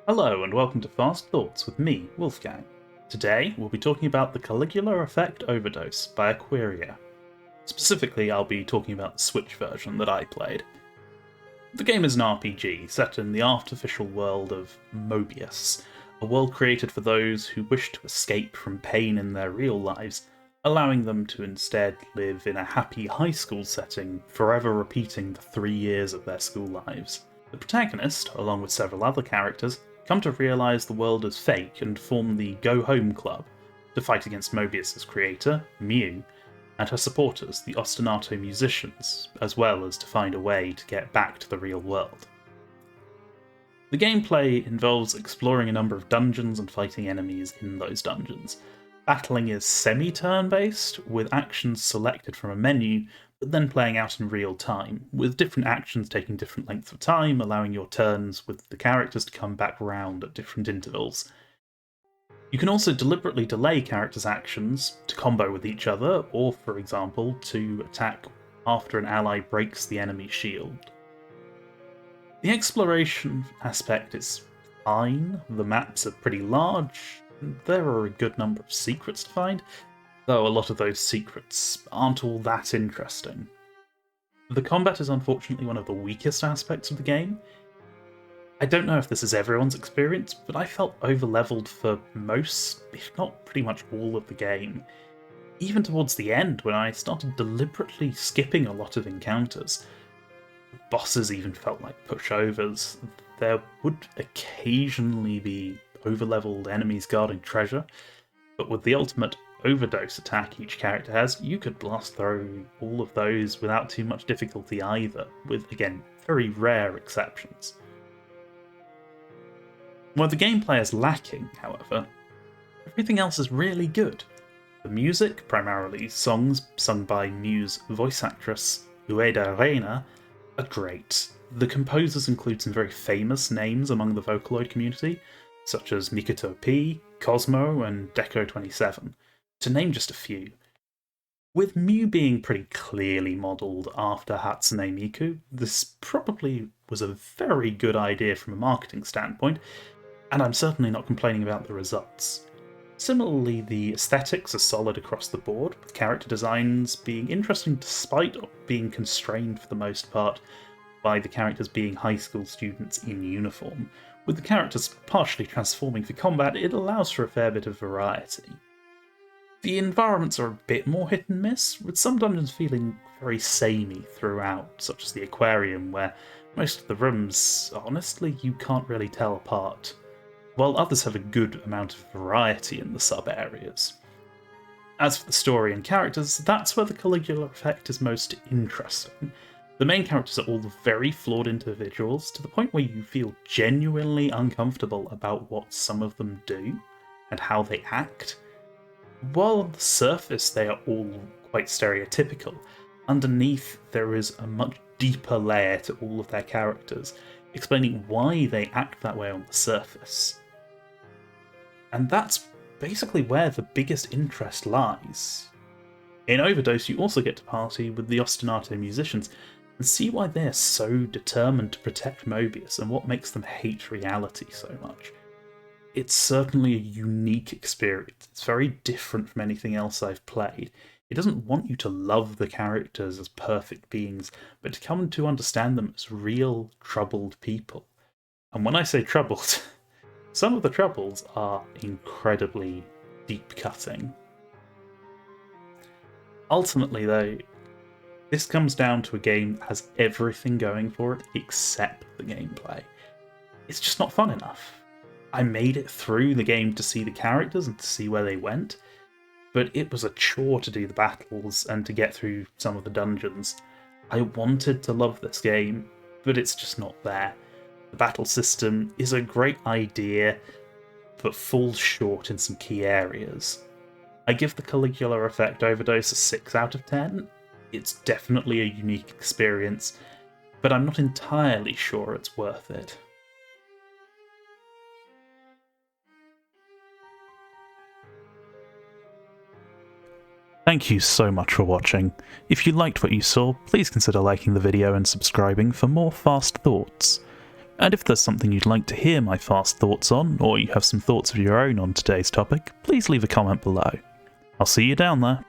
Hello and welcome to Fast Thoughts with me, Wolfgang. Today we'll be talking about the Caligula Effect Overdose by Aquaria. Specifically, I'll be talking about the Switch version that I played. The game is an RPG set in the artificial world of Mobius, a world created for those who wish to escape from pain in their real lives, allowing them to instead live in a happy high school setting, forever repeating the 3 years of their school lives. The protagonist, along with several other characters, come to realise the world is fake and form the Go Home Club to fight against Mobius' creator, Mew, and her supporters, the Ostinato musicians, as well as to find a way to get back to the real world. The gameplay involves exploring a number of dungeons and fighting enemies in those dungeons. Battling is semi-turn-based, with actions selected from a menu, but then playing out in real time, with different actions taking different lengths of time, allowing your turns with the characters to come back round at different intervals. You can also deliberately delay characters' actions to combo with each other, or, for example, to attack after an ally breaks the enemy's shield. The exploration aspect is fine, the maps are pretty large, there are a good number of secrets to find, though a lot of those secrets aren't all that interesting. The combat is unfortunately one of the weakest aspects of the game. I don't know if this is everyone's experience, but I felt over-leveled for most, if not pretty much all of the game. Even towards the end, when I started deliberately skipping a lot of encounters. Bosses even felt like pushovers. There would occasionally be over-leveled enemies guarding treasure, but with the ultimate overdose attack each character has, you could blast through all of those without too much difficulty either, with, again, very rare exceptions. Where the gameplay is lacking, however, everything else is really good. The music, primarily songs sung by Mew's voice actress, Ueda Reina, are great. The composers include some very famous names among the Vocaloid community, such as Mikoto P, Cosmo, and Deco27, to name just a few. With Mew being pretty clearly modelled after Hatsune Miku, this probably was a very good idea from a marketing standpoint, and I'm certainly not complaining about the results. Similarly, the aesthetics are solid across the board, with character designs being interesting despite being constrained for the most part by the characters being high school students in uniform. With the characters partially transforming for combat, it allows for a fair bit of variety. The environments are a bit more hit and miss, with some dungeons feeling very samey throughout, such as the aquarium, where most of the rooms, honestly, you can't really tell apart, while others have a good amount of variety in the sub-areas. As for the story and characters, that's where the Caligula Effect is most interesting. The main characters are all very flawed individuals, to the point where you feel genuinely uncomfortable about what some of them do and how they act. While on the surface they are all quite stereotypical, underneath there is a much deeper layer to all of their characters, explaining why they act that way on the surface. And that's basically where the biggest interest lies. In Overdose, you also get to party with the Ostinato musicians and see why they're so determined to protect Mobius and what makes them hate reality so much. It's certainly a unique experience. It's very different from anything else I've played. It doesn't want you to love the characters as perfect beings, but to come to understand them as real, troubled people. And when I say troubled, some of the troubles are incredibly deep-cutting. Ultimately, though, this comes down to a game that has everything going for it except the gameplay. It's just not fun enough. I made it through the game to see the characters and to see where they went, but it was a chore to do the battles and to get through some of the dungeons. I wanted to love this game, but it's just not there. The battle system is a great idea, but falls short in some key areas. I give the Caligula Effect Overdose a 6 out of 10. It's definitely a unique experience, but I'm not entirely sure it's worth it. Thank you so much for watching. If you liked what you saw, please consider liking the video and subscribing for more Fast Thoughts. And if there's something you'd like to hear my fast thoughts on, or you have some thoughts of your own on today's topic, please leave a comment below. I'll see you down there.